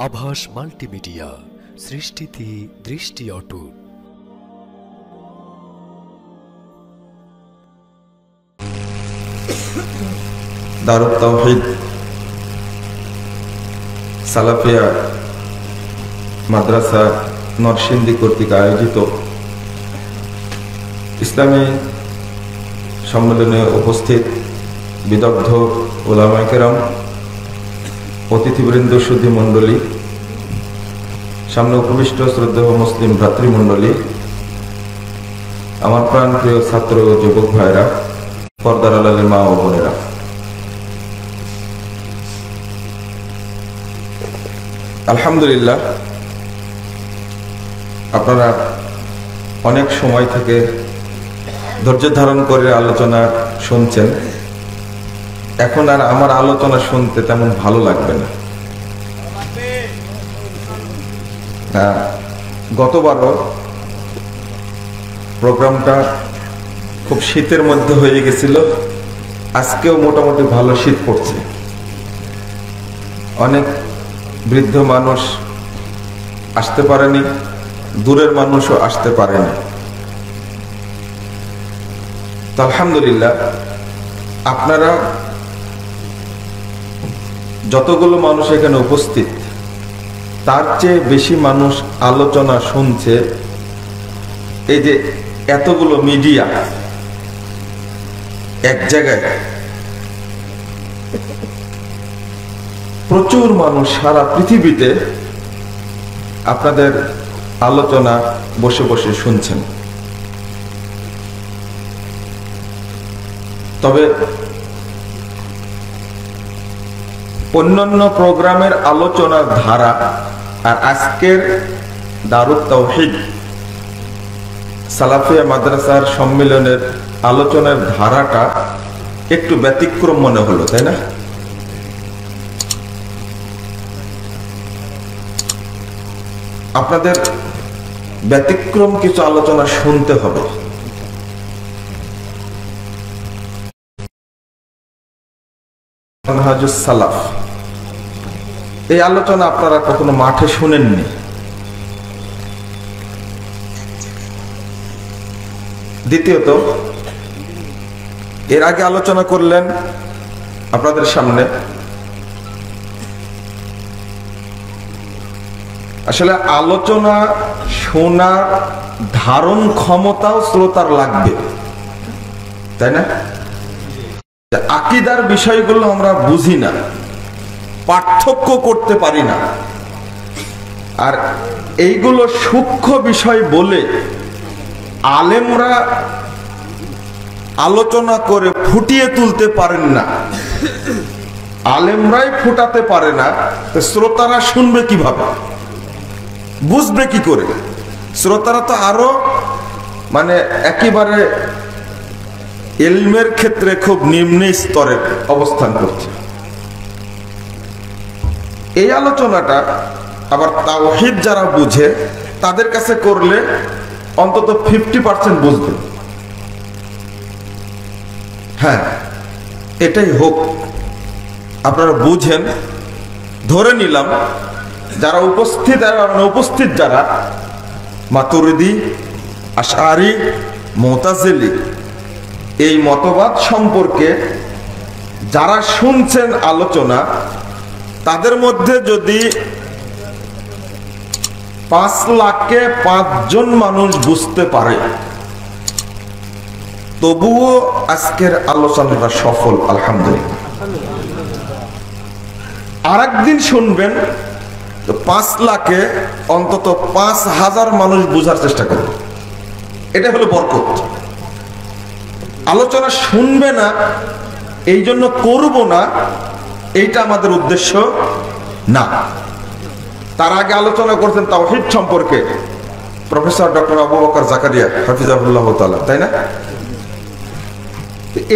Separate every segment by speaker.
Speaker 1: আভাস মাল্টিমিডিয়া, সৃষ্টিতে দৃষ্টি অটুট।
Speaker 2: দারুত তাওহীদ সালাফিয়া মাদ্রাসা নরসিংদী কর্তৃক আয়োজিত ইসলামী সম্মেলনে উপস্থিত বিদগ্ধ উলামায়ে কেরাম, অতিথিবৃন্দ, সুধী মণ্ডলী, সামনে উপবিষ্ট শ্রদ্ধেয় মুসলিম ভ্রাতৃমণ্ডলী, আমার প্রাণপ্রিয় ছাত্র ও যুবক ভাইরা, পর্দার আড়ালের মা ও বোনেরা, আলহামদুলিল্লাহ আপনারা অনেক সময় থেকে ধৈর্য ধারণ করে আলোচনা শুনছেন। এখন আর আমার আলোচনা শুনতে তেমন ভালো লাগবে না। গতবারও প্রোগ্রামটা খুব শীতের মধ্যে হয়ে গেছিল, আজকেও মোটামুটি ভালো শীত পড়ছে। অনেক বৃদ্ধ মানুষ আসতে পারেনি, দূরের মানুষও আসতে পারেনি। তো আলহামদুলিল্লাহ আপনারা যতগুলো মানুষ এখানে উপস্থিত, তার চেয়ে বেশি মানুষ আলোচনা শুনছে। এই যে এতগুলো মিডিয়া এক জায়গায়, প্রচুর মানুষ সারা পৃথিবীতে আপনাদের আলোচনা বসে বসে শুনছেন। তবে অন্যান্য প্রোগ্রামের আলোচনার ধারা আর আজকের দারুত তাওহীদ সালাফিয়া মাদ্রাসার সম্মেলনের আলোচনার ধারাটা একটু ব্যতিক্রম মনে হলো, তাই না? আপনাদের ব্যতিক্রম কিছু আলোচনা শুনতে হবে। মানহাজুস সালাফ, এই আলোচনা আপনারা কখনো মাঠে শুনেননি। দ্বিতীয়ত, এর আগে আলোচনা করলেন আপনাদের সামনে, আসলে আলোচনা শোনার ধারণ ক্ষমতাও শ্রোতার লাগবে, তাই না? আকীদার বিষয়গুলো আমরা বুঝি না, পার্থক্য করতে পারি না, আর এইগুলো সূক্ষ্ম বিষয় বলে আলেমরা আলোচনা করে ফুটিয়ে তুলতে পারেন না। আলেমরাই ফুটাতে পারে না, শ্রোতারা শুনবে কিভাবে, বুঝবে কি করে? শ্রোতারা তো আরো একেবারে ইলমের ক্ষেত্রে খুব নিম্ন স্তরের অবস্থান করছে। এই আলোচনাটা আবার তাওহীদ যারা বুঝে তাদের কাছে করলে অন্তত 50% বুঝবে। হ্যাঁ, এটাই হোক, আপনারা বুঝেন। ধরে নিলাম যারা উপস্থিত আর অনুপস্থিত যারা মাতুরিদি, আশআরি, মুতাজিলি এই মতবাদ সম্পর্কে যারা শুনছেন আলোচনা, তাদের মধ্যে যদি 5 লাখে 5 জন মানুষ বুঝতে পারে, তবুও আজকের আলোচনাটা সফল, আলহামদুলিল্লাহ। আর একদিন শুনবেন তো 5 লাখে অন্তত 5,000 মানুষ বোঝার চেষ্টা করবে। এটা হলো বরকত। আলোচনা শুনবে না এই জন্য করব না, এইটা আমাদের উদ্দেশ্য না। তার আগে আলোচনা করতেন তাওহীদ সম্পর্কে প্রফেসর ডক্টর আবু বকর জাকারিয়া হাফিজাহুল্লাহ তাআলা, তাই না?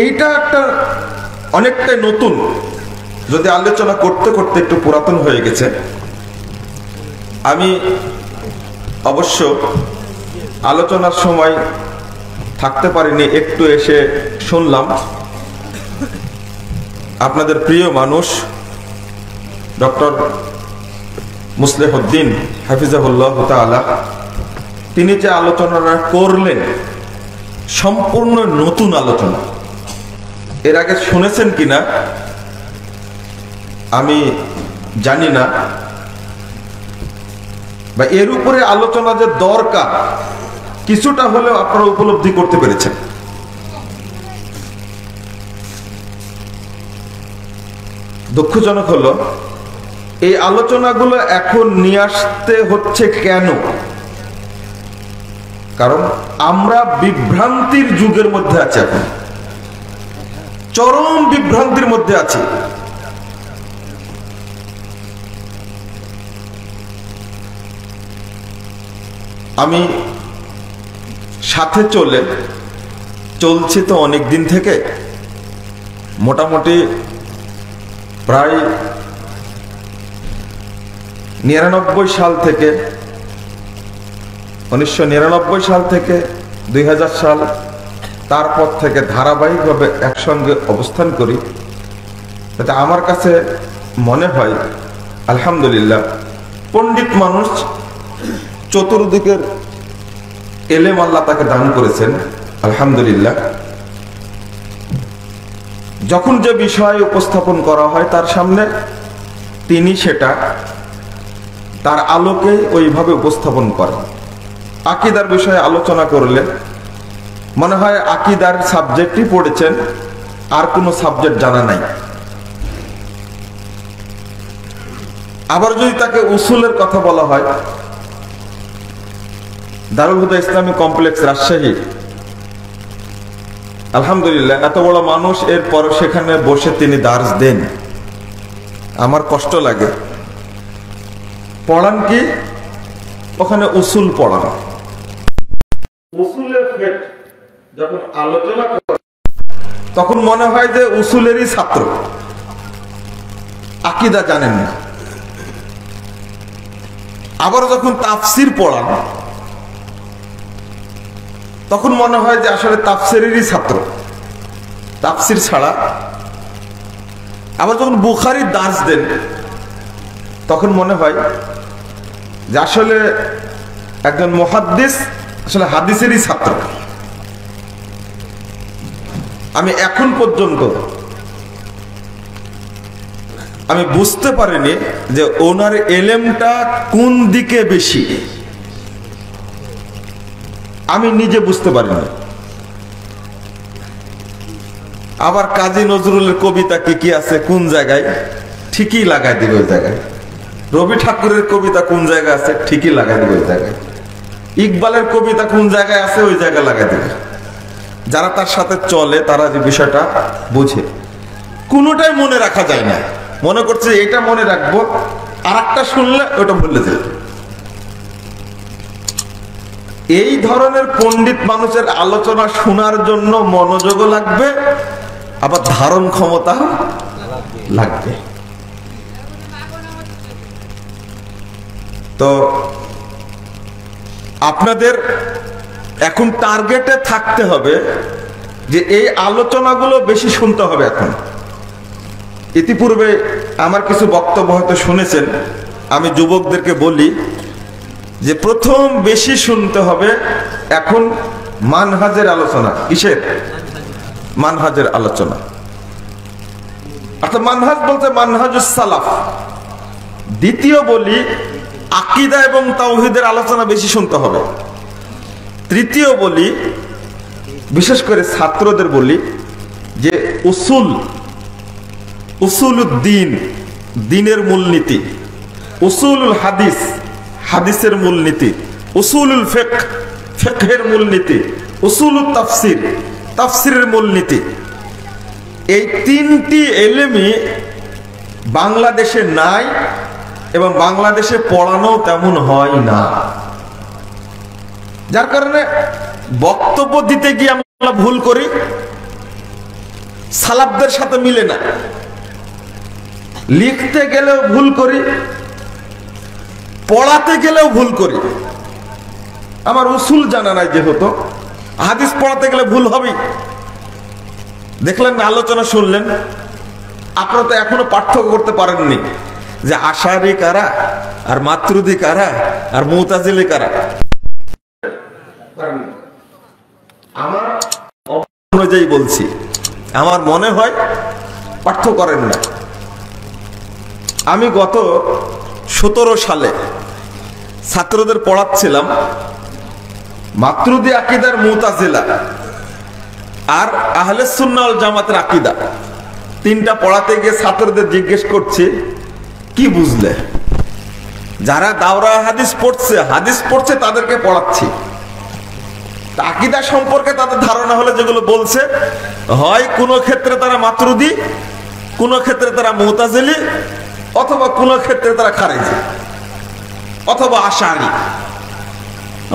Speaker 2: এইটা একটা অনেকটাই নতুন, যদি আলোচনা করতে করতে একটু পুরাতন হয়ে গেছে। আমি অবশ্য আলোচনার সময় থাকতে পারিনি, একটু এসে শুনলাম। আপনাদের প্রিয় মানুষ ডক্টর মুসলিহুদ্দিন হাফিজাহুল্লাহ তাআলা তিনি যে আলোচনাটা করলেন সম্পূর্ণ নতুন আলোচনা। এর আগে শুনেছেন কিনা আমি জানি না, বা এর উপরে আলোচনা যে দরকার কিছুটা হলেও আপনারা উপলব্ধি করতে পেরেছেন। দুঃখজনক হলো এই আলোচনাগুলো এখন নিয়ে আসতে হচ্ছে কেন? কারণ আমরা বিভ্রান্তির যুগের মধ্যে আছি, এখন চরম বিভ্রান্তির মধ্যে আছি। আমি সাথে চলছি তো অনেক দিন থেকে, মোটামুটি প্রায় 99 সাল থেকে 1999 সাল থেকে 2000 সাল, তারপর থেকে ধারাবাহিকভাবে একসঙ্গে অবস্থান করি। তাতে আমার কাছে মনে হয় আলহামদুলিল্লাহ পণ্ডিত মানুষ, চতুর্দিকের এলেম আল্লাহ তাকে দান করেছেন আলহামদুলিল্লাহ। যখন যে বিষয় উপস্থাপন করা হয় তার সামনে, তিনি সেটা তার আলোকে ওইভাবে উপস্থাপন করেন। আকীদার বিষয়ে আলোচনা করলে মনে হয় আকীদার সাবজেক্টই পড়েছেন, আর কোনো সাবজেক্ট জানা নাই। আবার যদি তাকে উসুলের কথা বলা হয়, দারুল হুদা ইসলামী কমপ্লেক্স রাজশাহী, আলহামদুলিল্লাহ এত বড় মানুষ, এরপর সেখানে বসে তিনি দার্স দেন। আমার কষ্ট লাগে। পড়ান কি? ওখানে উসুল পড়ান। উসুলের যখন আলোচনা করে তখন মনে হয় যে উসুলেরই ছাত্র, আকীদা জানেন না। আবার যখন তাফসির পড়ান তখন মনে হয় যে আসলে তাফসিরেরই ছাত্র, তাফসির ছাড়া। আবার যখন বুখারীর দার্স দেন তখন মনে হয় যে আসলে একজন মুহাদ্দিস, আসলে হাদিসেরই ছাত্র। আমি এখন পর্যন্ত আমি বুঝতে পারিনি যে ওনার এলেমটা কোন দিকে বেশি, আমি নিজে বুঝতে পারিনি। আবার কাজী নজরুলের কবিতা কি আছে কোন জায়গায়, ঠিকই লাগাই দিবে ওই জায়গায়। রবি ঠাকুরের কবিতা কোন জায়গায় আছে, ঠিকই লাগাই দিবে ওই জায়গায়। ইকবালের কবিতা কোন জায়গায় আছে, ওই জায়গায় লাগাই দিবে। যারা তার সাথে চলে তারা যে বিষয়টা বুঝে, কোনোটাই মনে রাখা যায় না। মনে করছে এটা মনে রাখবো, আর একটা শুনলে ওটা ভুলে যাবে। এই ধরনের পণ্ডিত মানুষের আলোচনা শোনার জন্য মনোযোগও লাগবে, আবার ধারণ ক্ষমতা লাগবে। তো আপনাদের এখন টার্গেটে থাকতে হবে যে এই আলোচনাগুলো বেশি শুনতে হবে। এখন ইতিপূর্বে আমার কিছু বক্তব্য হয়তো শুনেছেন, আমি যুবকদেরকে বলি যে প্রথম বেশি শুনতে হবে এখন মানহাজের আলোচনা। কিসের? মানহাজের আলোচনা। অর্থাৎ মানহাজ বলতে মানহাজুস সালাফ। দ্বিতীয় বলি আকীদা এবং তাওহীদের আলোচনা বেশি শুনতে হবে। তৃতীয় বলি, বিশেষ করে ছাত্রদের বলি যে উসুলুদ্দিন, দ্বীনের মূলনীতি, উসুলুল হাদিস, হাদিসের মূলনীতি, উসুলুল ফিকহ, ফিকহের মূলনীতি, উসুলুত তাফসির, তাফসিরের মূলনীতি। এই তিনটি এলেমই বাংলাদেশে নাই এবং বাংলাদেশে পড়ানো তেমন হয় না। যার কারণে বক্তব্য দিতে গিয়ে আমরা ভুল করি, সালাফদের সাথে মিলে না। লিখতে গেলেও ভুল করি, পড়াতে গেলেও ভুল করি। আমার উসুল জানা নাই যেহেতু, হাদিস পড়াতে গেলে ভুল হবেই। দেখলেন আলোচনা শুনলেন, আপনারা তো এখনো পার্থক্য করতে পারেননি যে আশারি কারা আর মাতরুদি কারা আর মুতাজিলি কারা? আমার অনুযায়ী বলছি, আমার মনে হয় পার্থক্য করেন না। আমি গত 17 সালে ছাত্রদের পড়াচ্ছিলাম মাতরুদি আকীদার মুতাজিলা আর আহলে সুন্নাহ ওয়াল জামাতের আকীদা, তিনটা পড়াতে গিয়ে ছাত্রদের জিজ্ঞেস করছি কি বুঝলে? যারা দাওরা হাদিস পড়ছে তাদেরকে পড়াচ্ছি। আকীদা সম্পর্কে তাদের ধারণা হলে যেগুলো বলছে, হয় কোনো ক্ষেত্রে তারা মাতরুদি, কোন ক্ষেত্রে তারা মুতাজিলি, অথবা কোন ক্ষেত্রে তারা খারেজি, অথবা আশারি।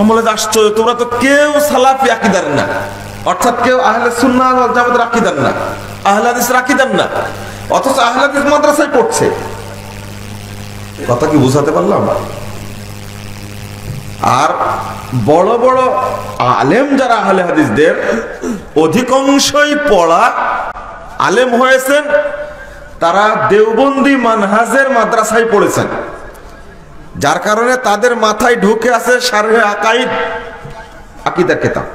Speaker 2: বলে আশ্চর্য, তোমরা তো কেউ সালাফি আকীদার না, অর্থাৎ কেউ আহলে সুন্নাহ ওয়াল জামাতের আকীদার না, আহলে হাদিসের আকীদার না, অথচ আহলে হাদিস মাদ্রাসায় পড়ছে। কথা কি বুঝাতে পারলাম? আর বড় বড় আলেম যারা আহলে হাদিসদের, অধিকাংশই পড়া আলেম হয়েছেন, তারা দেওবন্দি মানহাজের মাদ্রাসায় পড়েছেন, যার কারণে তাদের মাথায় ঢুকে আছে শারহে আকাইদ, আকীদা কিতাব।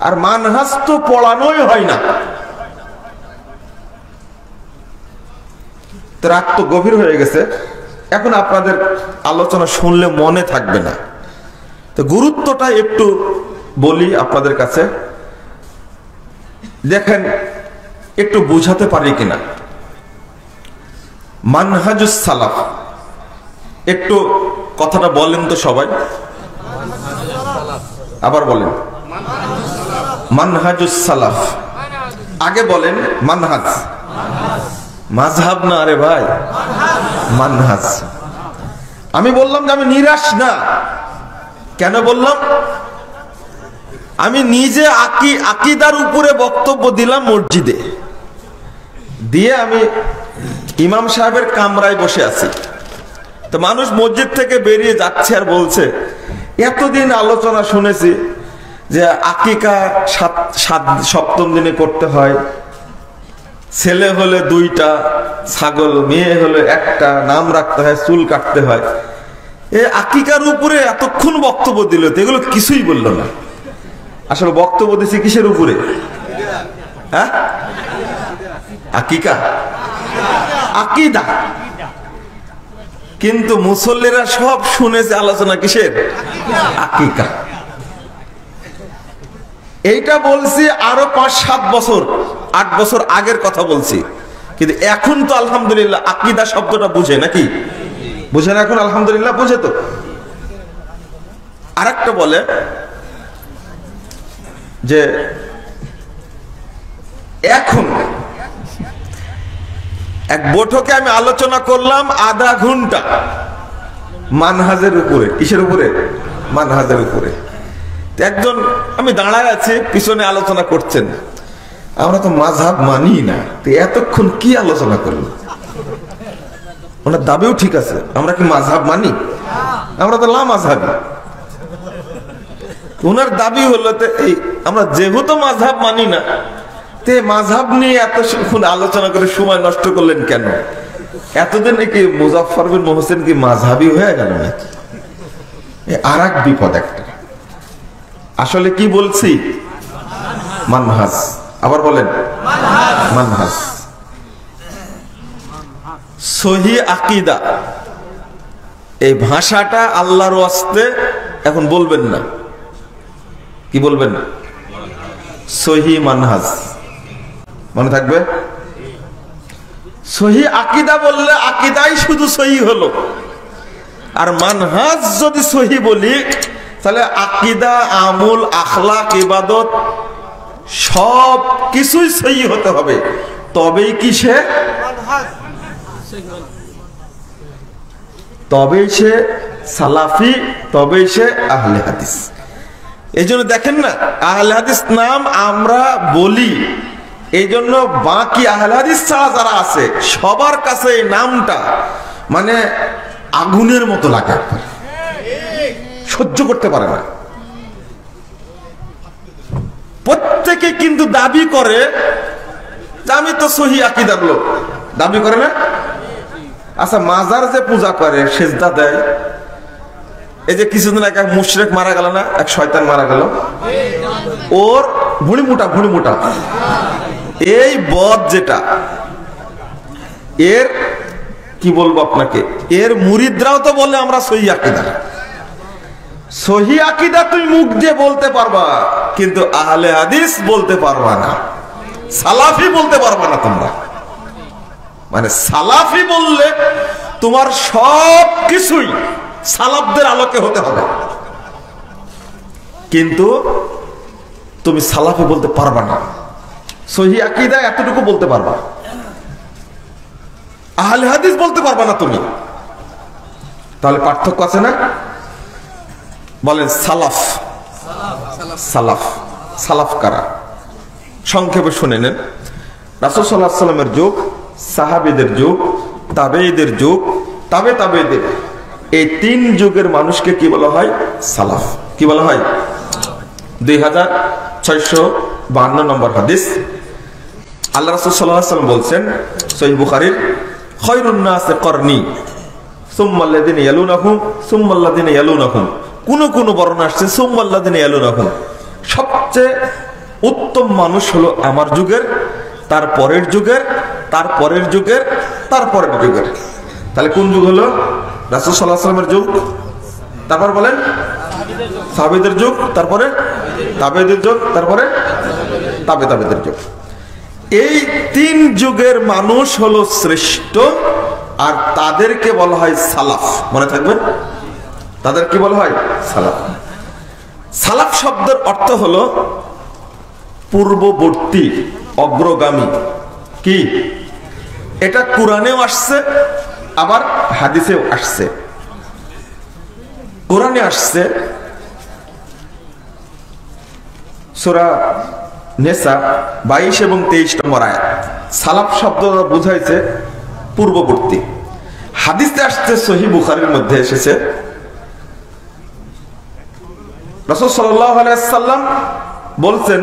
Speaker 2: আর মানহাজ তো পড়ানোই হয় না। রাত তো গভীর হয়ে গেছে, এখন আপনাদের আলোচনা শুনলে মনে থাকবে না, তো গুরুত্বটা একটু বলি আপনাদের কাছে, দেখেন একটু বুঝাতে পারি কিনা। মানহাজুস সালাফ, একটু কথাটা বলেন তো সবাই, আবার বলেন মানহাজুস সালাফ। আগে বলেন মানহাজ, মাযহাব না রে ভাই, মানহাজ। আমি বললাম যে আমি নিরাশ না। কেন বললাম? আমি নিজে আকীদার উপরে বক্তব্য দিলাম মসজিদে, দিয়ে আমি ইমাম সাহেবের কামরায় বসে আছি। তো মানুষ মসজিদ থেকে বেরিয়ে যাচ্ছে আর বলছে, এতদিন আলোচনা শুনেছি যে আকিকা 7ম দিনে করতে হয়, ছেলে হলে 2টা ছাগল, মেয়ে হলে 1টা, নাম রাখতে হয়, চুল কাটতে হয়। এই আকিকার উপরে এতক্ষণ বক্তব্য দিল, তো এগুলো কিছুই বললো না। আসলে বক্তব্য দিছি কিসের উপরে? হ্যাঁ, আকিকা, আকীদা। কিন্তু মুসল্লিরা সব শুনেছে আলোচনা কিসের? আকিকা। এইটা বলছি আরো 5-7 বছর 8 বছর আগের কথা বলছি, কিন্তু এখন তো আলহামদুলিল্লাহ আকীদা শব্দটা বুঝে নাকি? বুঝে না এখন? আলহামদুলিল্লাহ বুঝে। তো আরেকটা বলে যে এখন এক বৈঠকে আমি আলোচনা করলাম আধা ঘন্টা মানহাজের উপরে। কিসের উপরে? মানহাজের উপরে। একজন, আমি দাঁড়ায় আছি, পিছনে আলোচনা করছেন, আমরা তো মাযহাব মানি না, তো এতক্ষণ কি আলোচনা করলো? ওনার দাবিও ঠিক আছে, আমরা কি মাযহাব মানি? আমরা তো লা মাযহাবী। ওনার দাবি হলো এই, আমরা যেহেতু মাযহাব মানি না, তে মাযহাব নিয়ে এতক্ষণ আলোচনা করে সময় নষ্ট করলেন কেন? এতদিন কি মুজাফফর বিন মুহসিন কি মাযহাবী হয়ে গেল নাকি? আর এক বিপদ একটা। আসলে কি বলছি? মানহাজ। আবার বলেন মানহাজ। সহি আকীদা, এই ভাষাটা আল্লাহর ওয়াস্তে এখন বলবেন না। কি বলবেন? সহি মানহাজ। মনে থাকবে? সহি আকীদা বললে আকীদাই শুধু সহি হলো, আর মানহাজ যদি সহি বলি তাহলে আকীদা, আমল, আখলাক, ইবাদত সব কিছুই সহি হতে হবে, তবেই কি সে তবেই সে সালাফি, তবেই সে আহলে হাদিস। এই জন্য দেখেন না, আহলে হাদিস নাম আমরা বলি, এই জন্য বাকি আহলে হাদিস ছাড়া যারা আছে সবার কাছে এই নামটা মানে আগুনের মতো লাগে, সহ্য করতে পারে না। প্রত্যেকে কিন্তু দাবি করে যে আমি তো সহি আকীদার লোক, দাবি করে না? আচ্ছা, মাজার যে পূজা করে, সেজদা দেয়, এই যে কিছুদিন আগে এক মুশরিক মারা গেল না, এক শয়তান মারা গেল, ওর ভুঁড়ি মোটা এই বদ যেটা, এর কি বলবো আপনাকে, এর মুরিদরাও তো বলে আমরা সহি আকীদা। সহি আকীদা তুই মুখ দিয়ে বলতে পারবা, কিন্তু আহলে হাদিস বলতে পারবা না, সালাফি বলতে পারবা না তোমরা। মানে সালাফি বললে তোমার সব কিছুই সালাফদের আলোকে হতে হবে, কিন্তু তুমি সালাফি বলতে পারবা না। সহি আকীদা এতটুকু বলতে পারবা, আহলে হাদিস বলতে পারবা না তুমি। তাহলে পার্থক্য আছে না? বলেন সালাফ, সালাফ, সালাফ কারা? সংক্ষেপে শুনে নেন। রাসূল সাল্লাল্লাহু আলাইহি ওয়াসাল্লামের যুগ, সাহাবীদের যুগ, তাবেঈদের যুগ, তাবেঈদের, এই তিন যুগের মানুষকে কি বলা হয়? সালাফ। কি বলা হয়? 2652 নম্বর হাদিস, আল্লাহ রাসূল সাল্লাল্লাহু আলাইহি ওয়াসাল্লাম বলছেন সহিহ বুখারীর, খায়রুন নাসি করনি সুম্মাল্লাযিনা ইয়ালুনাহুম সুম্মাল্লাযিনা ইয়ালুনাহুম। কোন বর্ণনা আসছে সুম্মাল্লাযিনা ইয়ালুনাহুম, সবচেয়ে উত্তম মানুষ হলো আমার যুগের, তারপরের যুগের, তারপরের যুগের, তারপরের যুগের। তাহলে কোন যুগ হলো? রাসূল সাল্লাল্লাহু আলাইহি ওয়াসাল্লামের যুগ, তারপর বলেন সাহাবীদের যুগ, তারপরে তাবেঈদের যুগ, তারপরে তাবেঈদের যুগ। এই তিন যুগের মানুষ হলো শ্রেষ্ঠ, আর তাদেরকে বলা হয় সালাফ। মনে থাকবে, তাদের কি বলা হয়? সালাফ। সালাফ শব্দের অর্থ হলো পূর্ববর্তী, অগ্রগামী। কি? এটা কোরআনেও আসছে, আবার হাদিসেও আসছে। কোরআনে আসছে সূরা নেসা 22 এবং 23 নম্বর আয়াত, সালাফ শব্দ বুঝাইছে পূর্ববর্তী। হাদিসে আসছে, সহিহ বুখারীর মধ্যে এসেছে, রাসূল সাল্লাল্লাহু আলাইহি ওয়াসাল্লাম বলছেন,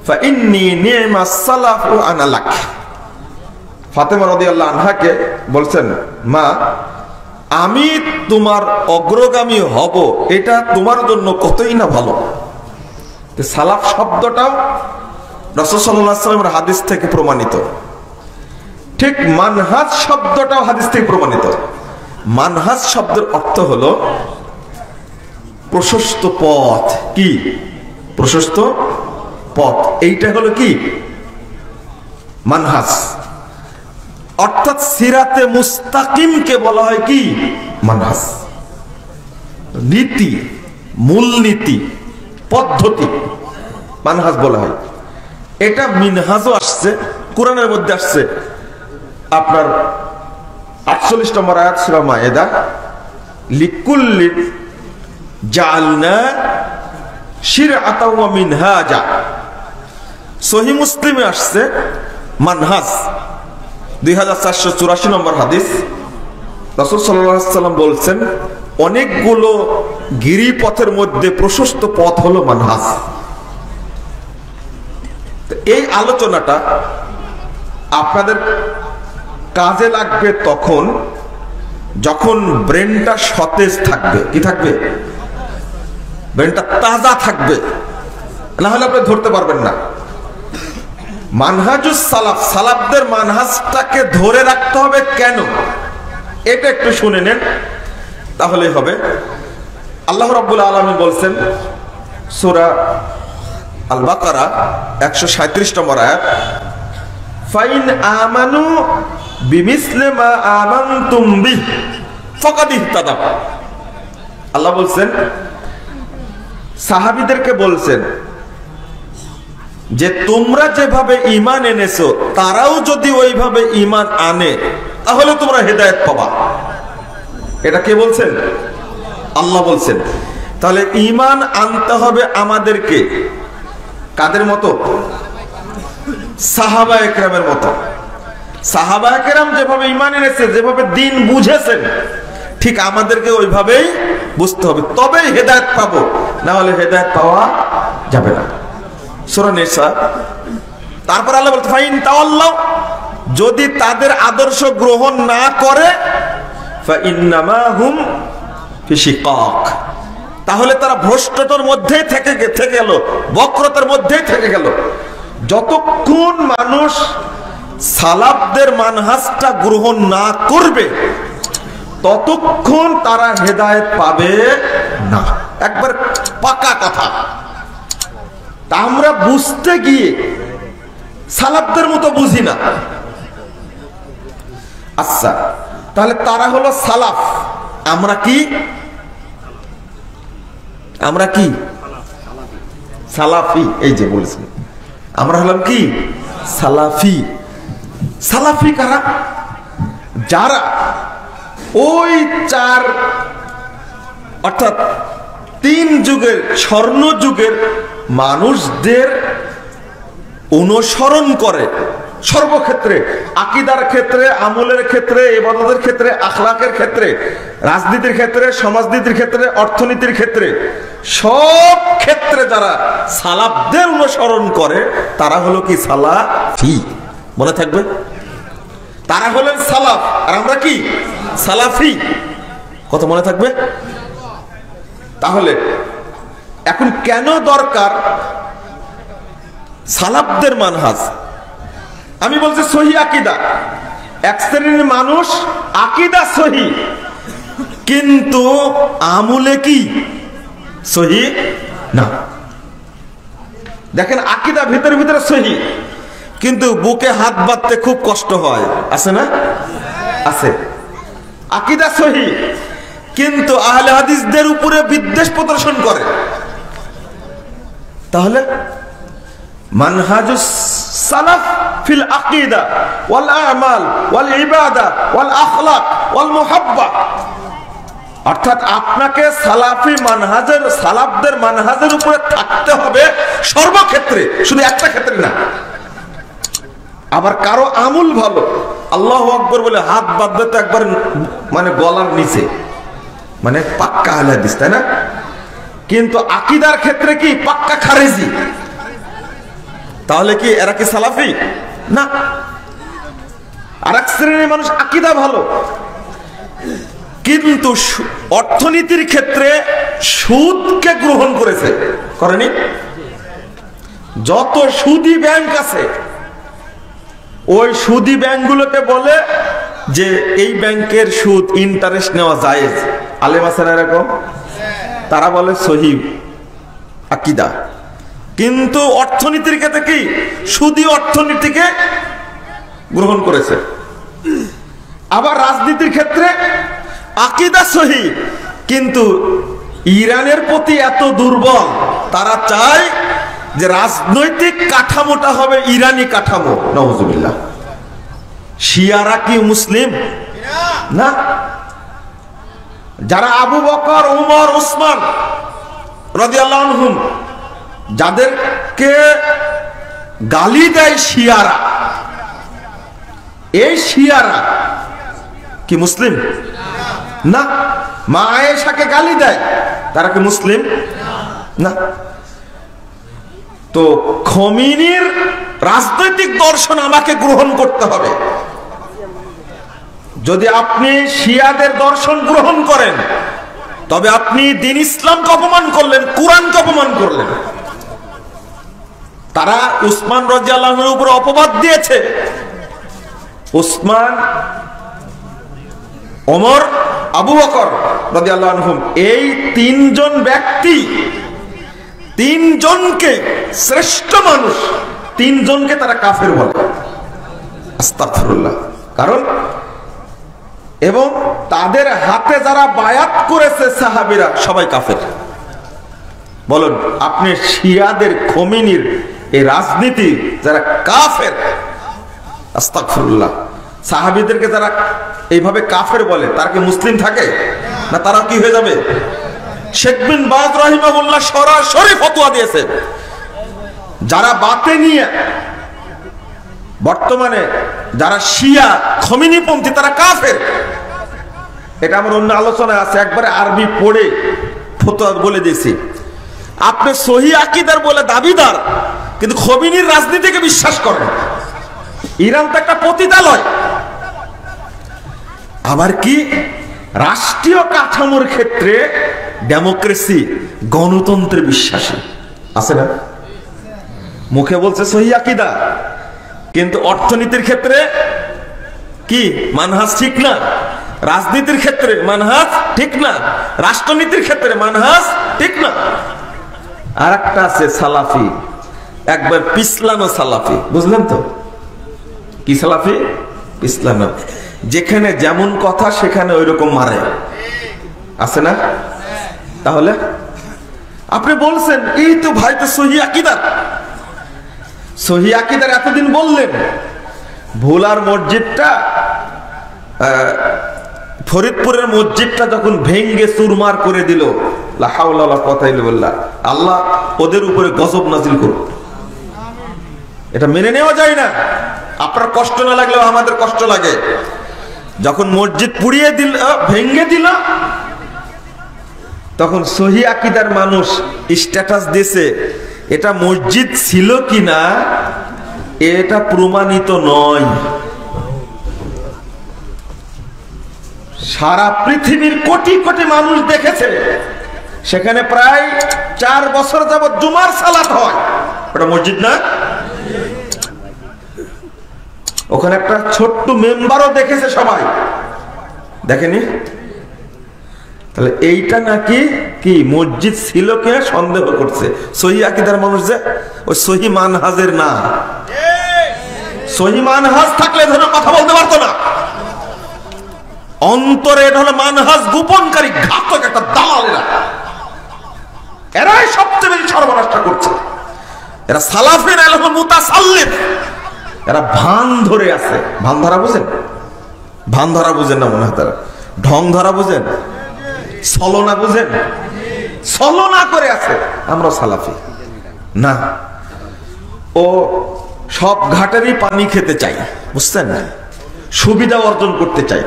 Speaker 2: ফাইন্নী নি'মাস সালাফু আনা লাক। ফাতেমা রাদিয়াল্লাহু আনহাকে বলছেন, মা, আমি তোমার অগ্রগামী হব, এটা তোমার জন্য কতই না ভালো। সালাফ শব্দটাও রাসূল সাল্লাল্লাহু আলাইহি ওয়াসাল্লামের হাদিস থেকে প্রমাণিত। ঠিক মানহাজ শব্দটাও হাদিস থেকে প্রমাণিত। মানহাজ শব্দের অর্থ হলো প্রশস্ত পথ। কি? প্রশস্ত পথ। এইটা হলো কি? মানহাজ। অর্থাৎ সিরাতে মুস্তাকিমকে বলা হয় কি? মানহাজ। নীতি, মূলনীতি, পদ্ধতি মানহাজ বলা হয়। এটা মিনহাজও আসছে, কোরআনের মধ্যে আসছে। আপনার 48 নম্বর আয়াত সূরা মায়েদা, লিকুল্লি জাআলনা শিরআতাও ওয়া মিনহাজা। সহিহ মুসলিমে আসছে মানহাজ, 2484 নম্বর হাদিস। রাসূল সাল্লাল্লাহু আলাইহি ওয়াসাল্লাম বলছেন, অনেকগুলো গিরিপথের মধ্যে প্রশস্ত পথ হলো মানহাজ। এই আলোচনাটা আপনাদের কাজে লাগবে তখন যখন ব্রেনটা সতেজ থাকবে। কি থাকবে? ব্রেনটা তাজা থাকবে, না হলে আপনি ধরতে পারবেন না। মানহাজুস সালাফ, সালাফদের মানহাজটাকে ধরে রাখতে হবে কেন, এটা একটু শুনে নেন, তাহলেই হবে। আল্লাহ রাব্বুল আলামিন বলছেন সূরা আল বাকারা 137 নম্বর আয়াত, ফাইন আমানু বিমিসলি মা আমানতুম বিহি ফাকাদ ইহতাদাউ। আল্লাহ বলছেন, সাহাবীদেরকে বলছেন যে তোমরা যেভাবে ঈমান এনেছো তারাও যদি ওইভাবে ঈমান আনে তাহলে তোমরা হেদায়েত পাবা। এটা কে বলছেন? আল্লাহ বলছেন। তাহলে ঈমান আনতে হবে আমাদেরকে কাদের মতো? সাহাবায়ে কেরামের মতো। সাহাবায়ে কেরাম যেভাবে ঈমান এনেছে, যেভাবে দ্বীন বুঝেছেন, ঠিক আমাদেরকে ওইভাবেই বুঝতে হবে, তবেই হেদায়েত পাবো, না হলে হেদায়েত পাওয়া যাবে না। সূরা নিসা। তারপর আল্লাহ বলতে, ফাইন তাওয়াল্লাউ, যদি তাদের আদর্শ গ্রহণ না করে ফাইন্নামা হুম ফি শিকাক, তাহলে তারা ভ্রষ্টতার মধ্যেই থেকে গেল, বক্রতার মধ্যেই থেকে গেল। যতক্ষণ মানুষ সালাফদের মানহাজটা গ্রহণ না করবে ততক্ষণ তারা হেদায়েত পাবে না। একবার পাকা কথা। তা আমরা বুঝতে গিয়ে সালাফদের মতো বুঝি না। আচ্ছা, তাহলে তারা হলো সালাফ, আমরা কি? আমরা কি? সালাফি। এই যে বলেছেন, আমরা হলাম কি? সালাফি। সালাফি কারা? যারা ওই চার অর্থাৎ তিন যুগের স্বর্ণ যুগের মানুষদের অনুসরণ করে সর্বক্ষেত্রে, আকীদার ক্ষেত্রে, আমলের ক্ষেত্রে, ইবাদতের ক্ষেত্রে, আখলাকের ক্ষেত্রে, রাজনীতির ক্ষেত্রে, সমাজনীতির ক্ষেত্রে, অর্থনীতির ক্ষেত্রে, সব ক্ষেত্রে যারা সালাফদের অনুসরণ করে তারা হলো কি? সালাফি। মনে থাকবে, তারা হলেন সালাফ আর আমরা কি? সালাফি। কত মনে থাকবে? তাহলে এখন কেন দরকার সালাফদের মানহাজ? আমি বলছি সহি আকীদা। এক শ্রেণীর মানুষ আকীদা সহি, কিন্তু আমলে কি সহি না। দেখেন, আকীদা ভিতরে ভিতরে সহি, কিন্তু বুকে হাত বাঁধতে খুব কষ্ট হয়, আছে না? আছে। আকীদা সহি, কিন্তু আহলে হাদিসদের উপরে বিদ্বেষ প্রদর্শন করে। তাহলে মানহাজুস সালাফ ফিল আকীদা ওয়াল আমাল ওয়াল ইবাদা ওয়াল আখলাক ওয়াল মুহাব্বা, অর্থাৎ আপনাকে সালাফি মানহাজের, সালাফদের মানহাজের উপরে থাকতে হবে সর্বক্ষেত্রে, শুধু একটা ক্ষেত্রে না। আবার কারো আমল ভালো, আল্লাহু আকবার বলে হাত বাঁধবে তো একবার মানে গলার নিচে, মানে পাক্কা আহলে হাদিস, তাই না? কিন্তু আকীদার ক্ষেত্রে কি? পাক্কা খারেজি। তাহলে কি এরা কি সালাফি? না। আরেক শ্রেণীর মানুষ আকীদা ভালো, কিন্তু অর্থনীতির ক্ষেত্রে সুদকে গ্রহণ করেছে, করেনি? যত সুদী ব্যাংক আছে ওই সুদী ব্যাংকগুলোকে বলে যে এই ব্যাংকের সুদ ইন্টারেস্ট নেওয়া জায়েজ। আলেম আছেন এরকম, তারা বলে সহি আকীদা। কিন্তু অর্থনীতির ক্ষেত্রে কি? সুদী অর্থনীতিকে গ্রহণ করেছে। আবার রাজনীতির ক্ষেত্রে আকীদা সহি, কিন্তু ইরানের প্রতি এত দুর্বল, তারা চায় যে রাজনৈতিক কাঠামোটা হবে ইরানি কাঠামো। নাউজুবিল্লাহ। শিয়ারা কি মুসলিম? না। যারা আবু বকর, উমর, উসমান রাদিয়াল্লাহু আনহুম যাদেরকে গালি দেয় শিয়ারা, এই শিয়ারা কি মুসলিম? না। মা আয়েশাকে গালি দেয়, তারা কি মুসলিম? না। তো খমিনির রাজনৈতিক দর্শন আমাকে গ্রহণ করতে হবে। যদি আপনি শিয়াদের দর্শন গ্রহণ করেন তবে আপনি দ্বীন ইসলামকে অপমান করলেন, কুরআনকে অপমান করলেন। তারা উসমান রাদিয়াল্লাহু আনহুর উপর অপবাদ দিয়েছে। উসমান, ওমর, আবু বকর রাদিয়াল্লাহু আনহুম, এই তিনজন ব্যক্তি, তিনজনকে শ্রেষ্ঠ মানুষ, তিনজনকে তারা কাফের বলে। আস্তাগফিরুল্লাহ। কারণ এবং তাদের হাতে যারা বায়াত করেছে সাহাবীরা সবাই কাফের। বলুন, আপনি শিয়াদের, খমিনির এই রাজনীতি যারা কাফের, আস্তাগফিরুল্লাহ, সাহাবীদেরকে যারা এইভাবে কাফের বলে, তারা কি মুসলিম থাকে? না, তারা কি হয়ে যাবে? শেখ বিন বাজ রাহিমাহুল্লাহ সরাসরি ফতোয়া দিয়েছে, যারা বাতেনিয়া, বর্তমানে যারা শিয়া খমিনীপন্থী, তারা কাফের। এটা আমার অন্য আলোচনায় আছে, একবারে আরবি পড়ে ফতোয়া বলে দিয়েছি। আপনি সহি আকীদার বলে দাবিদার, কিন্তু খমিনীর রাজনীতিকে বিশ্বাস করেন। ইরান তো একটা পতিতালয়। আবার কি রাষ্ট্রীয় কাঠামোর ক্ষেত্রে ডেমোক্রেসি, গণতন্ত্রে বিশ্বাসী আছে না? মুখে বলছে সহি আকীদা, কিন্তু অর্থনীতির ক্ষেত্রে কি মানহাজ ঠিক না, রাজনীতির ক্ষেত্রে মানহাজ ঠিক না, রাষ্ট্রনীতির ক্ষেত্রে মানহাজ ঠিক না। আর একটা আছে সালাফি, একবার পিছলানো সালাফি, বুঝলেন তো কি সালাফি? পিছলানো, যেখানে যেমন কথা সেখানে ওই রকম মারে, আছে না? তাহলে আপনি বলছেন এই তো ভাই তো সহি আকীদার, সহি আকীদার এতদিন বললেন, ভোলার মসজিদটা, ফরিদপুরের মসজিদটা যখন ভেঙ্গে চুরমার করে দিল, লা হাওলা ওয়ালা কুওয়াতা ইল্লা বিল্লাহ, আল্লাহ ওদের উপরে গজব নাজিল করুন। এটা মেনে নেওয়া যায় না। আপনার কষ্ট না লাগলেও আমাদের কষ্ট লাগে। যখন মসজিদ পুড়িয়ে দিল, ভেঙ্গে দিল, তখন সহি আকীদার মানুষ স্ট্যাটাস দিয়েছে, এটা মসজিদ ছিল কিনা এটা প্রমাণিত নয়। সারা পৃথিবীর কোটি কোটি মানুষ দেখেছে, সেখানে প্রায় 4 বছর যাবত জুমার সালাত হয়, ওটা মসজিদ না? ওখানে একটা ছোট্ট মেম্বারও দেখেছে, সবাই দেখেনি? তাহলে এইটা নাকি কি মসজিদ ছিল কে সন্দেহ করছে সহি আকীদার মানুষ, যে ওই সহি মানহাজের না। সহি মানহাজ থাকলে ধরো কথা বলতে পারতো না। অন্তরে এটা হলো মানহাজ গোপনকারী ঘাতক একটা দালালেরা, এরাই সবচেয়ে বেশি সর্বনাশটা করছে। এরা সালাফিন, এরা হলো মুতাসাল্লিফ, এরা ভান ধরে আছে। ভান ধরা বুঝেন? ভান ধরা বুঝেন না মনে হয়, তারা ঢং ধরা বুঝেন, ছলনা বুঝেন? ছলনা করে আছে। আমরা সালাফি না, ও সব ঘাটেরই পানি খেতে চাই, বুঝছেন না, সুবিধা অর্জন করতে চাই।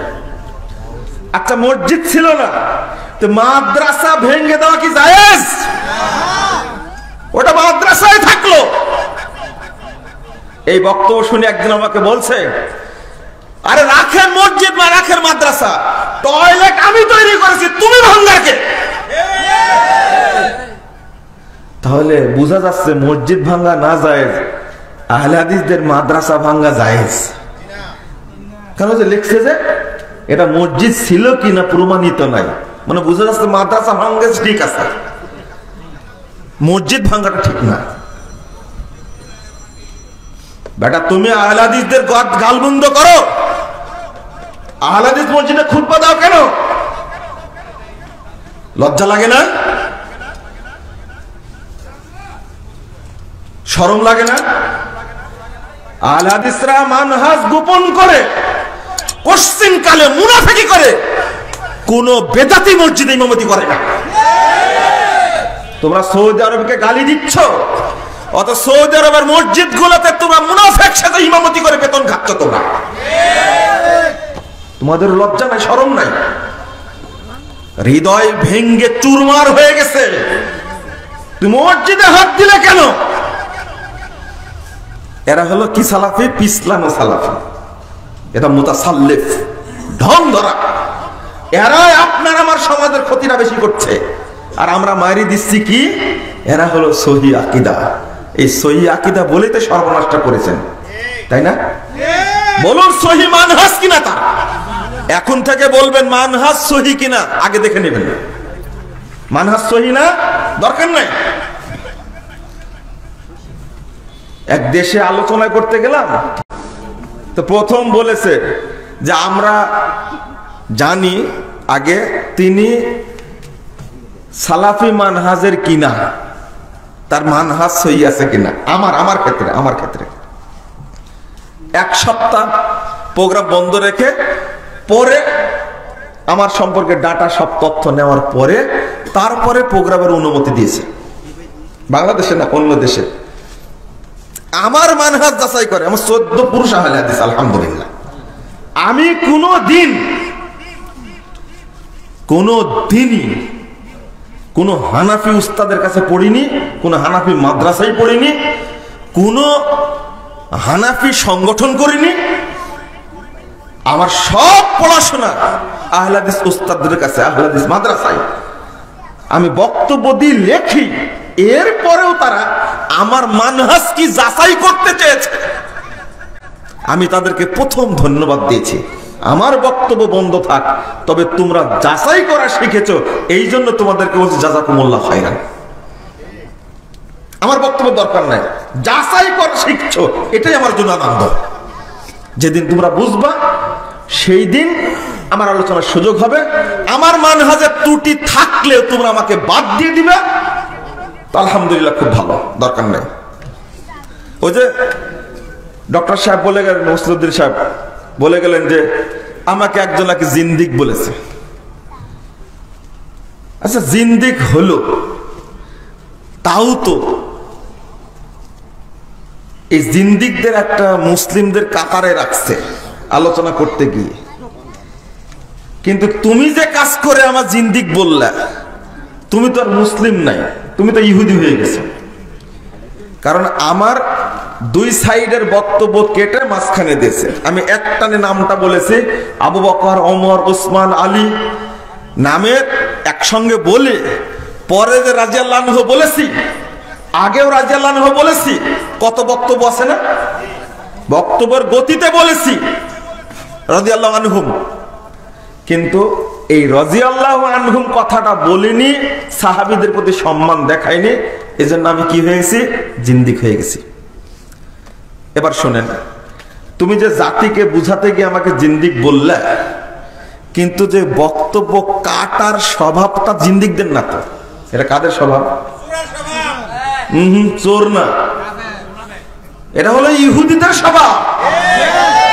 Speaker 2: আচ্ছা মসজিদ ছিল না, তো মাদ্রাসা ভেঙে দেওয়া কি জায়েজ? ওটা মাদ্রাসায় থাকলো। এই বক্তব্য শুনে একদিন আমাকে বলছে, আরে রাখেন মসজিদ না রাখেন মাদ্রাসা, টয়লেট আমি তৈরি করেছি, তুমি ভাঙার কে? তাহলে বোঝা যাচ্ছে মসজিদ ভাঙা না জায়েজ, আহলে হাদিসদের মাদ্রাসা ভাঙা জায়েজ। কেন যে লিখছে যে এটা মসজিদ ছিল কিনা প্রমাণিত নাই, মানে বোঝা যাচ্ছে মাদ্রাসা ভাঙা ঠিক আছে, মসজিদ ভাঙাটা ঠিক না। বেটা তুমি আহলে হাদিসদের গালমন্দ করো, আহলে হাদিস মসজিদে খুতবা দাও কেন? লজ্জা লাগে না? শরম লাগে না? আহলে হাদিসরা মানহাজ গোপন করে, কোশ্চিন কালে মুনাফিকি করে, কোন বেদাতি মসজিদে ইমামতি করে না। তোমরা সৌদি আরবকে গালি দিচ্ছ, অত সৌদি আরবের মসজিদ গুলোতে তোমরা মুনাফিক সাথে ইমামতি করে বেতন খাচ্ছ। তোমরা, তোমাদের লজ্জা নাই, শরম নাই? হৃদয় ভেঙ্গে চুরমার হয়ে গেছে, তুমি মসজিদে হাত দিলে কেন? এরা হলো কি সালাফি? পিছলানো সালাফি, এটা মুতাসাল্লিফ, ঢং ধরা। এরাই আপনার আমার সমাজের ক্ষতিটা বেশি করছে, আর আমরা মারি দিচ্ছি কি? এরা হলো সহি আকীদা। এই সহি আকীদা বলেই তো সর্বনাশটা করেছেন, তাই না? বলুন সহি মানহাজ কিনা তা। এখন থেকে বলবেন মানহাজ সহি কিনা, আগে দেখে নেবেন। মানহাজ সহি না, দরকার নাই। এক দেশে আলোচনা করতে গেলাম, তো প্রথম বলেছে যে আমরা জানি আগে তিনি সালাফি মানহাজের কিনা, তার মানহাজ সহি আছে কিনা। আমার ক্ষেত্রে 1 সপ্তাহ প্রোগ্রাম বন্ধ রেখে পরে আমার সম্পর্কে ডাটা সব তথ্য নেওয়ার পরে তারপরে প্রোগ্রামের অনুমতি দিয়েছে। বাংলাদেশে না, অন্য দেশে। আমার মানহাজ যাচাই করে আমার 14 পুরুষ আহলে হাদিস, আলহামদুলিল্লাহ। আমি কোনদিনই কোন হানাফি উস্তাদের কাছে পড়িনি, কোন হানাফি মাদ্রাসায় পড়িনি, কোন হানাফি সংগঠন করিনি, আমার সব পড়াশোনা আহলে হাদিস উস্তাদদের কাছে, আহলে হাদিস মাদ্রাসায় আমি বক্তব্য দিই, লেখি, এরপরেও তারা আমার মানহাজ কি যাচাই করতে চেয়েছে। আমি তাদেরকে প্রথম ধন্যবাদ দিয়েছি, আমার বক্তব্য বন্ধ থাক, তবে তোমরা যাচাই করা শিখেছো, এই জন্য তোমাদেরকে বলছি জাযাকুমুল্লাহ খাইরান। আমার বক্তব্য দরকার নাই, যাচাই করা শিখছো, এটাই আমার জন্য আনন্দ। যেদিন তোমরা বুঝবা সেই দিন আমার আলোচনার সুযোগ হবে। আমার মানহাজের ত্রুটি থাকলেও তোমরা আমাকে বাদ দিয়ে দিবে, আলহামদুলিল্লাহ, খুব ভালো, দরকার নেই। ওই যে ডক্টর সাহেব বলে গেলেন, মুসলিউদ্দিন সাহেব বলে গেলেন যে আমাকে একজন নাকি জিন্দিক বলেছে। আচ্ছা, জিন্দিক হলো, তাও তো এই জিন্দিকদের একটা মুসলিমদের কাতারে রাখছে আলোচনা করতে গিয়ে। কিন্তু তুমি যে কাজ করে আমার জিন্দিক বললা, তুমি তো আর মুসলিম নাই, তুমি তো ইহুদি হয়ে গেছো। কারণ আমার দুই সাইডের বক্তব্য কেটে মাঝখানে দিয়েছে। আমি একটানে নামটা বলেছি, আবু বকর, ওমর, ওসমান, আলী নামের একসঙ্গে বলে পরে যে রাদিয়াল্লাহু আনহু বলেছি, আগেও রাদিয়াল্লাহু আনহু বলেছি, কত বক্তব্য আছে না, বক্তব্যের গতিতে বলেছি রাদিয়াল্লাহু আনহুম। কিন্তু এই রাদিয়াল্লাহু আনহুম কথাটা বলিনি, সাহাবীদের প্রতি সম্মান দেখাইনি, এজন্য আমি কি হয়ে গেছি, জিন্দিক হয়ে গেছি। এবার শোনেন, তুমি যে জাতিকে বুঝাতে গিয়ে আমাকে জিন্দিক বললে, কিন্তু যে বক্তব্য কাটার স্বভাবটা জিন্দিকদের না, তো এটা কাদের স্বভাব? চোর না, এটা হলো ইহুদিদের স্বভাব,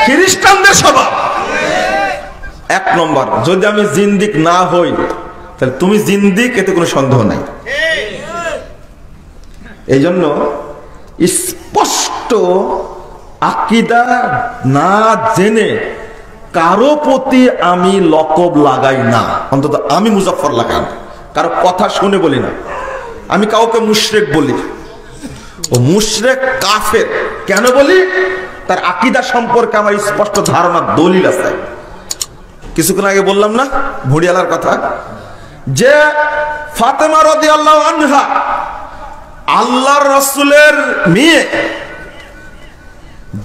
Speaker 2: খ্রিস্টানদের স্বভাব। এক নম্বর, যদি আমি জিন্দিক না হই তাহলে তুমি জিন্দিক, এতে কোনো সন্দেহ নাই। এই জন্য স্পষ্ট আকীদা না জেনে কারো প্রতি আমি লকব লাগাই না, অন্তত আমি মুজাফফর লাগাই না, কারো কথা শুনে বলি না। আমি কাউকে মুশরিক বলি, ও মুশরিক কাফের কেন বলি? তার আকীদা সম্পর্কে আমার স্পষ্ট ধারণা, দলিল আছে। কিছুক্ষণ আগে বললাম না ভুড়িয়ালার কথা, যে ফাতেমা রাদিয়াল্লাহু আনহা আল্লাহর রাসূলের মেয়ে,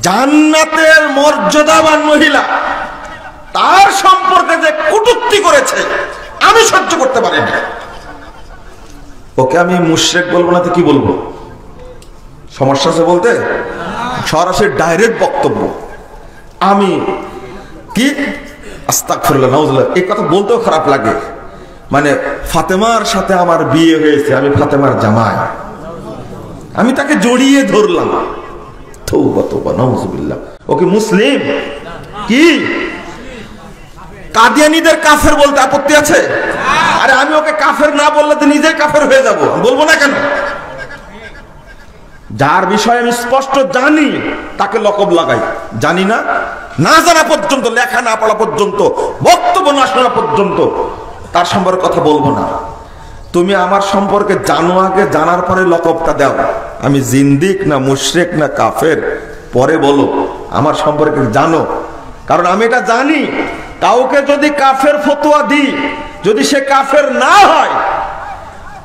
Speaker 2: জান্নাতের মর্যাদাবান মহিলা, তার সম্পর্কে যে কটূক্তি করেছে আমি সহ্য করতে পারি না। ওকে আমি মুশরিক বলবো না তো কি বলবো? সমস্যা আছে বলতে? সরাসরি ডাইরেক্ট বক্তব্য। আমি কি আস্তাগফিরুল্লাহ, নাউজুবিল্লাহ, এই কথা বলতেও খারাপ লাগে। মানে ফাতেমার সাথে আমার বিয়ে হয়েছে, আমি ফাতেমার জামাই, আমি তাকে জড়িয়ে ধরলাম, তওবা তওবা, নাউজুবিল্লাহ। ওকে মুসলিম কি? কাদিয়ানীদের কাফের বলতে আপত্তি আছে? আরে আমি ওকে কাফের না বললে তো নিজেই কাফের হয়ে যাব, বলবো না কেন? যার বিষয়ে আমি স্পষ্ট জানি তাকে লকব লাগাই, জানি না, না জানা পর্যন্ত, লেখা না পড়া পর্যন্ত, বক্তব্য না শোনা পর্যন্ত তার সম্পর্কে কথা বলবো না। তুমি আমার সম্পর্কে জানো আগে, জানার পরে লকবটা দাও। আমি জিন্দিক না মুশরিক না কাফের পরে বলো, আমার সম্পর্কে জানো। কারণ আমি এটা জানি, কাউকে যদি কাফের ফতোয়া দিই, যদি সে কাফের না হয়,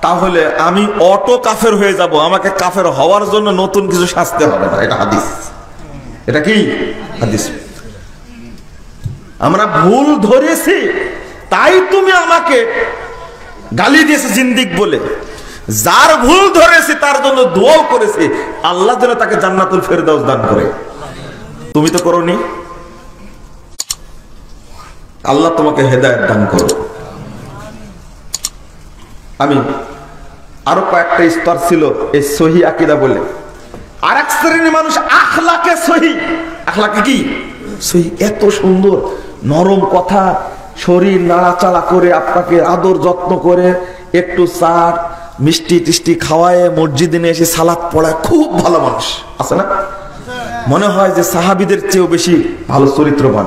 Speaker 2: তাহলে আমি অটো কাফের হয়ে যাব। আমাকে কাফের হওয়ার জন্য নতুন কিছু শাস্তি হবে না, এটা হাদিস। এটা কি হাদিস? আমরা ভুল ধরেছি, তাই তুমি আমাকে গালি দিয়েছে জিন্দিক বলে। যার ভুল ধরেছি তার জন্য দোয়া করেছি, আল্লাহ যেন তাকে জান্নাতুল ফেরদাউস দান করে। তুমি তো করোনি, আল্লাহ তোমাকে হেদায়েত দান করো। আমি আরো কয়েকটা স্তর ছিল এই সহি আকীদা বলে। আর এক শ্রেণীর মানুষ আখলাকে সহি, আখলাকে কি সহি, এত সুন্দর নরম কথা, শরীর নাড়াচাড়া করে, আপনাকে আদর যত্ন করে, একটু চা মিষ্টি টিষ্টি খাওয়ায়, মসজিদে নিয়ে এসে সালাত পড়ায়, খুব ভালো মানুষ আছে না? মনে হয় যে সাহাবীদের চেয়েও বেশি ভালো চরিত্রবান।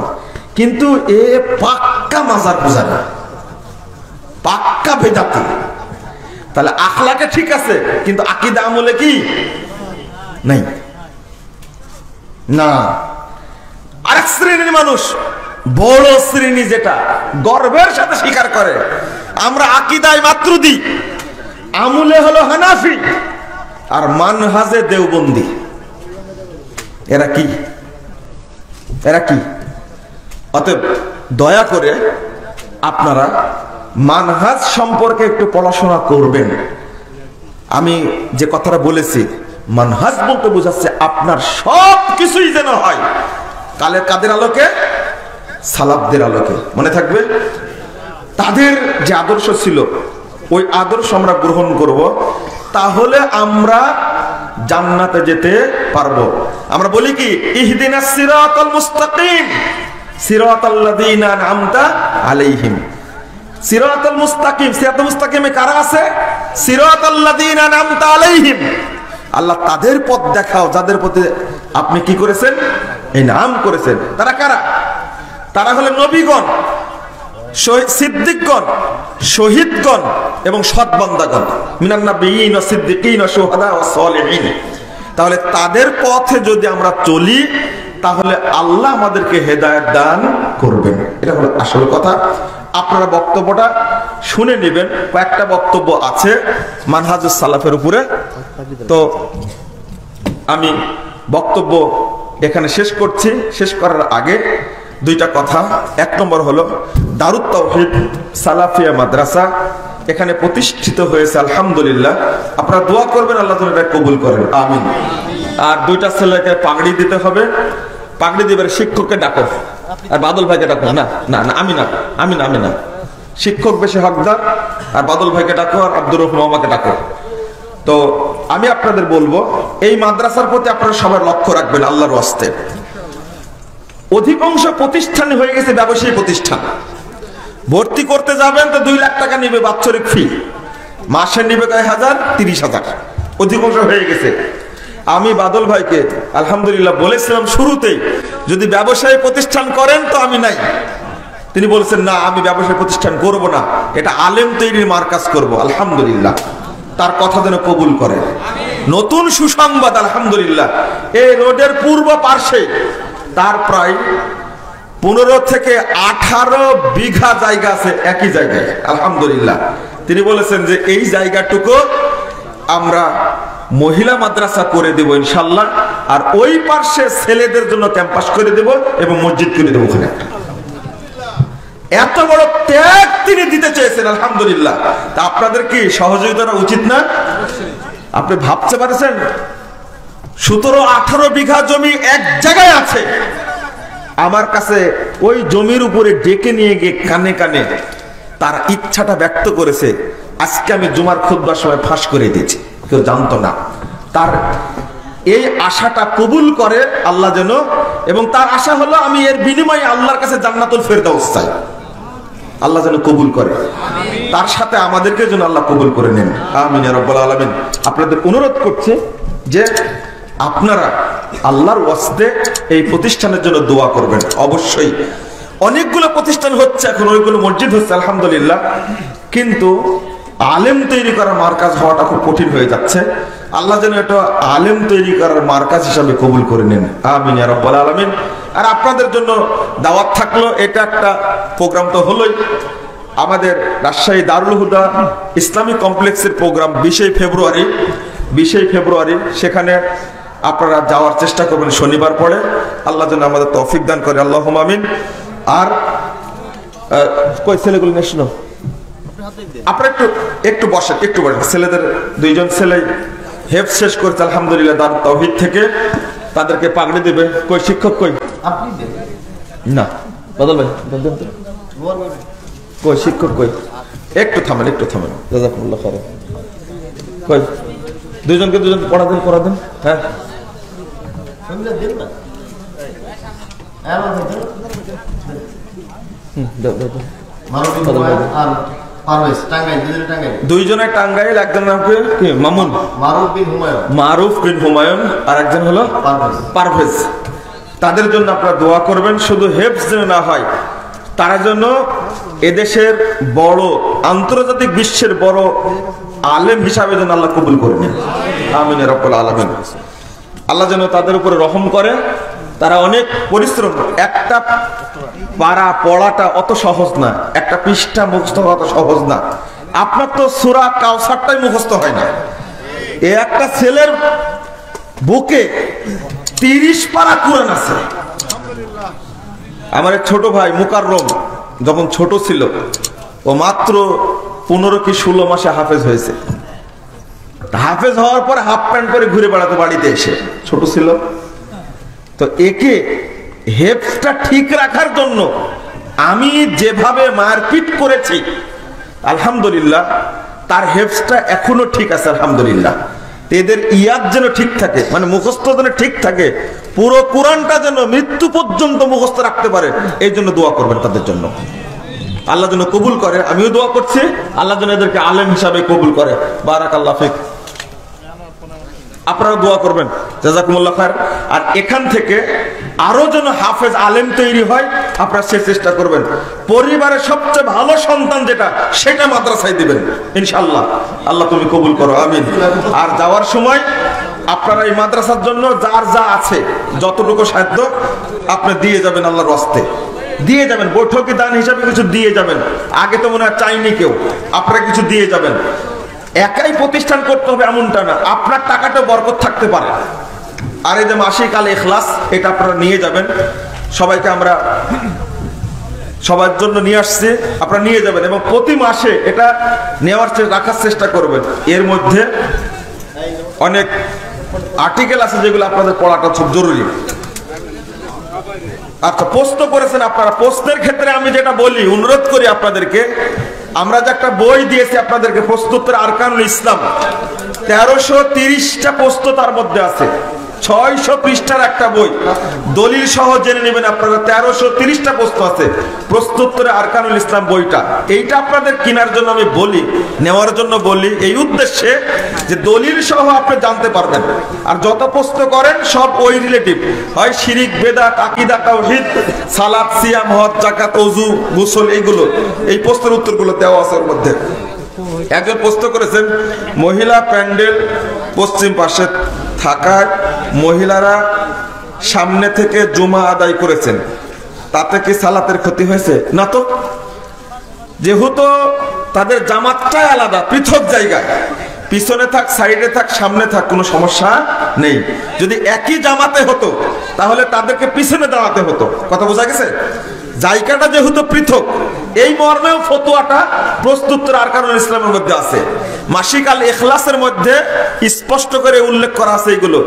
Speaker 2: কিন্তু এ পাক্কা মাজার পূজা না, পাক্কা বেদাতি। তাহলে আখলাকে ঠিক আছে, কিন্তু আকীদা আমলে কি নাই। না, আরেক শ্রেণীর মানুষ, বড় শ্রেণী, যেটা গর্বের সাথে স্বীকার করে আমরা আকীদায় মাতরুদি, আমলে হলো হানাফি, আর মানহাজে দেওবন্দি। এরা কি? এরা কি? অতএব দয়া করে আপনারা মানহাজ সম্পর্কে একটু পড়াশোনা করবেন। আমি যে কথাটা বলেছি, মানহাজ বলতে বোঝাচ্ছে আপনার সব কিছুই যেন হয় কাদের আলোকে? সালাফদের আলোকে। মনে থাকবে, তাদের যে আদর্শ ছিল ওই আদর্শ আমরা গ্রহণ করব, তাহলে আমরা জান্নাতে যেতে পারবো। আমরা বলি কি, ইহদিনাস সিরাতাল মুস্তাকিম সিরাতাল্লাযীনা আন'আমতা আলাইহিম। সিরাতাল মুস্তাকিম, সিরাতাল মুস্তাকিমে কারা আছে? সিরাতাল্লাযীনা আন'আমতা আলাইহিম, আল্লাহ তাদের পথ দেখাও যাদের প্রতি আপনি কি করেছেন? ইনআম করেছেন। তারা কারা? তারা হলেন নবীগণ, সিদ্দিকগণ, শহীদগণ এবং সৎ বান্দাগণ, মিনান নাবিয়্যিন ওয়া সিদ্দিকিন ওয়া শুহাদা ওয়া সালিহিন। তাহলে তাদের পথে যদি আমরা চলি, তাহলে আল্লাহ আমাদেরকে হেদায়েত দান করবেন। এটা হলো আসল কথা। আপনারা বক্তব্যটা শুনে নেবেন। কয়েকটা বক্তব্য আছে মানহাজুস সালাফের উপরে, তো আমি বক্তব্য এখানে শেষ করছি। শেষ করার আগে দুইটা কথা। এক নম্বর হলো দারুত তাওহীদ সালাফিয়া মাদ্রাসা এখানে প্রতিষ্ঠিত হয়েছে, আলহামদুলিল্লাহ। আপনারা দোয়া করবেন আল্লাহ যেন এটা কবুল করেন, আমিন। আর দুইটা ছেলেকে পাগড়ি দিতে হবে। পাগড়ি দিবার শিক্ষককে ডাকো, আর বাদল ভাইকে ডাকো। না না না, আমি না, শিক্ষক বেশি হকদার। আর বাদল ভাইকে ডাকো, আর আব্দুর রহমান মামাকে ডাকো। তো আমি আপনাদের বলবো, এই মাদ্রাসার প্রতি আপনারা সবাই লক্ষ্য রাখবেন আল্লাহর ওয়াস্তে। অধিকাংশ প্রতিষ্ঠান হয়ে গেছে ব্যবসায়ী প্রতিষ্ঠান। ভর্তি করতে যাবেন তো 2 লাখ টাকা নিবে বাৎসরিক ফি, মাসে নিবে কয় হাজার? 30,000। অধিকাংশ হয়ে গেছে। আমি বাদল ভাইকে আলহামদুলিল্লাহ বলেছিলাম শুরুতেই, যদি ব্যবসায়ী প্রতিষ্ঠান করেন তো আমি নাই। তিনি বলেছেন, না আমি ব্যবসায়ী প্রতিষ্ঠান করব না, এটা আলেম তৈরির মার্কাজ করব। আলহামদুলিল্লাহ, তার কথা যেন কবুল করে। নতুন সুসংবাদ, আলহামদুলিল্লাহ। এই রোডের পূর্ব পার্শ্বে তার প্রায় 15 থেকে 18 বিঘা জায়গা আছে, একই জায়গায়, আলহামদুলিল্লাহ। তিনি বলেছেন যে এই জায়গাটুকু আমরা মহিলা মাদ্রাসা করে দেব ইনশাল্লাহ, আর ওই পার্শ্বে ছেলেদের জন্য ক্যাম্পাস করে দেব এবং মসজিদ করে দেবো ওখানে। এত বড় ত্যাগ তিনি দিতে চেয়েছেন, আলহামদুলিল্লাহ। তা আপনাদের কি সহযোগিতা উচিত না? আপনি ভাবতে পারছেন 17-18 বিঘা জমি এক জায়গায় আছে। আমার কাছে ওই জমির উপরে ডেকে নিয়ে গিয়ে কানে কানে তার ইচ্ছাটা ব্যক্ত করেছে। আজকে আমি জুমার খুতবার সময় ফাঁস করে দিয়েছি, কেউ জানতো না। তার এই আশাটা কবুল করে আল্লাহ যেন, এবং তার আশা হলো আমি এর বিনিময়ে আল্লাহর কাছে জান্নাতুল ফেরদাউস চাই, আল্লাহ যেন কবুল করে। তার সাথে আমাদেরকে যেন আল্লাহ কবুল করে নেন, আমিন ইয়া রাব্বাল আলামিন। আপনাদের অনুরোধ করছে যে আপনারা আল্লাহর ওয়াস্তে এই প্রতিষ্ঠানের জন্য দোয়া করবেন অবশ্যই। অনেকগুলো প্রতিষ্ঠান হচ্ছে এখন, অনেকগুলো মসজিদ হচ্ছে, আলহামদুলিল্লাহ। কিন্তু আলেম তৈরি করার মার্কাজ হওয়াটা খুব কঠিন হয়ে যাচ্ছে। আল্লাহ যেন এটা আলেম তৈরি করার মার্কাজ হিসাবে কবুল করে নেন, আমিন ইয়া রাব্বাল আলামিন। আর আপনাদের জন্য দাওয়াত থাকলো, এটা একটা প্রোগ্রাম তো হলোই। আমাদের রাজশাহী দারুল হুদা ইসলামিক কমপ্লেক্সের প্রোগ্রাম 20 ফেব্রুয়ারি, সেখানে আপনারা যাওয়ার চেষ্টা করবেন শনিবার পরে। আল্লাহ যেন আমাদের তৌফিক দান করে, আল্লাহুম্মা আমিন। আর কই ছেলেগুলো নিয়ে শোনো, আপনারা একটু বসেন, ছেলেদের 2জন ছেলে হেফজ শেষ করেছে আলহামদুলিল্লাহ দারুত তাওহীদ থেকে, তাদেরকে পাগড়ি দিবে। কই শিক্ষক কই? আপনি দেন না, বদল ভাই দেন তো। কই শিক্ষক কই? একটু থামেন জাযাকুমুল্লাহ খাইর। কই 2জনকে 2জন পড়া দেন। হ্যাঁ দুইজনে টাঙ্গাইল, একজন নাম কি মামুন, মারুফ বিন হুমায়ুন, আর একজন হলো পারভেজ। তাদের জন্য আপনারা দোয়া করবেন, শুধু হেফজ যেন না হয়, তারা যেন এদেশের বড়, আন্তর্জাতিক বিশ্বের বড় আলেম হিসাবে যেন আল্লাহ কবুল করে নেন, আমিন ইয়া রাব্বাল আলামিন। আল্লাহ যেন তাদের উপরে রহম করে তারা অনেক পরিশ্রম। একটা পারা পড়াটা অত সহজ না, একটা পৃষ্ঠা মুখস্থ হওয়া অত সহজ না। আপনার তো সূরা কাউসারটাই মুখস্থ হয় না। এই একটা ছেলের বুকে 30 পারা কুরআন আছে। আমার এক ছোট ভাই মুকাররম যখন ছোট ছিল, ও মাত্র 15 কি 16 মাসে হাফেজ হয়েছে। হাফেজ হওয়ার পর হাফ প্যান্ট পরে ঘুরে বেড়াতে বাড়িতে এসে, ছোট ছিল তো। একে হেফজটা ঠিক রাখার জন্য আমি যেভাবে মারপিট করেছি, আলহামদুলিল্লাহ তার হেফজটা এখনো ঠিক আছে আলহামদুলিল্লাহ। এদের ইয়াদ যেন ঠিক থাকে, মানে মুখস্থ যেন ঠিক থাকে, পুরো কোরআনটা যেন মৃত্যু পর্যন্ত মুখস্থ রাখতে পারে, এই জন্য দোয়া করবেন তাদের জন্য। আল্লাহ যেন কবুল করে, আমিও দোয়া করছি আল্লাহ যেন এদেরকে আলেম হিসাবে কবুল করে। বারাকাল্লাহ ফিক। আপনারা দোয়া করবেন, জাযাকুমুল্লাহ খায়র। আর এখান থেকে আরো যেন হাফেজ আলেম তৈরি হয়, আপনারা সে চেষ্টা করবেন। পরিবারের সবচেয়ে ভালো সন্তান যেটা, সেটা মাদ্রাসায় দিবেন ইনশাআল্লাহ। আল্লাহ তুমি কবুল করো, আমিন। আর যাওয়ার সময় আপনারা এই মাদ্রাসার জন্য যার যা আছে যতটুকু সাধ্য আপনি দিয়ে যাবেন, আল্লাহর ওয়াস্তে দিয়ে যাবেন। বৈঠকি দান হিসাবে কিছু দিয়ে যাবেন। আগে তো মনে হয় চাইনি কেউ, আপনারা কিছু দিয়ে যাবেন। একাই প্রতিষ্ঠান করতে হবে এমনটা না, আপনার টাকাটা বরকত থাকতে পারে। আর এই যে মাসিক আল ইখলাস, এটা আপনারা নিয়ে যাবেন। সবাইকে আমরা সবার জন্য নিয়ে আসছি, আপনারা নিয়ে যাবেন এবং প্রতি মাসে এটা নেওয়ার রাখার চেষ্টা করবেন। এর মধ্যে অনেক আর্টিকেল আছে যেগুলো আপনাদের পড়াটা খুব জরুরি। আচ্ছা, প্রশ্ন করেছেন আপনারা। প্রশ্নের ক্ষেত্রে আমি যেটা বলি, অনুরোধ করি আপনাদেরকে, আমরা যে একটা বই দিয়েছি আপনাদেরকে, প্রশ্নোত্তর আরকানুল ইসলাম, 1330টা প্রশ্ন তার মধ্যে আছে। 600 পৃষ্ঠার একটা বই, দলিল সহ জেনে নেবেন আপনারা। 1330টা প্রশ্ন আছে প্রশ্নোত্তরে আরকানুল ইসলাম বইটা। এইটা আপনাদের কেনার জন্য আমি বলি, নেওয়ার জন্য বলি, এই উদ্দেশ্যে যে দলিল সহ আপনি জানতে পারবেন। আর যত প্রশ্ন করেন সব ওই রিলেটিভ, হয় শিরিক, বেদাত, আকীদা, তাওহীদ, সালাত, সিয়াম, হজ, যাকাত, ওযু, গোসল, এইগুলো, এই প্রশ্নের উত্তরগুলো দেওয়া আছে ওর মধ্যে। একজন প্রশ্ন করেছেন, মহিলা প্যান্ডেল পশ্চিম পাশে থাকায় মহিলারা সামনে থেকে জুমা আদায় করেছেন, তাতে কি সালাতের ক্ষতি হয়েছে? না তো, যেহেতু তাদের জামাতটাই আলাদা, পৃথক জায়গায়, পিছনে থাক, সাইডে থাক, সামনে থাক, কোনো সমস্যা নেই। যদি একই জামাতে হতো তাহলে তাদেরকে পিছনে দাঁড়াতে হতো। কথা বোঝা গেছে? জায়গাটা যেহেতু পৃথক, এই মর্মেও ফতোয়াটা প্রশ্নোত্তর আরকানুল ইসলামের মধ্যে আছে। মাসিক আল ইখলাসের মধ্যে স্পষ্ট করে উল্লেখ করা আছে এইগুলো।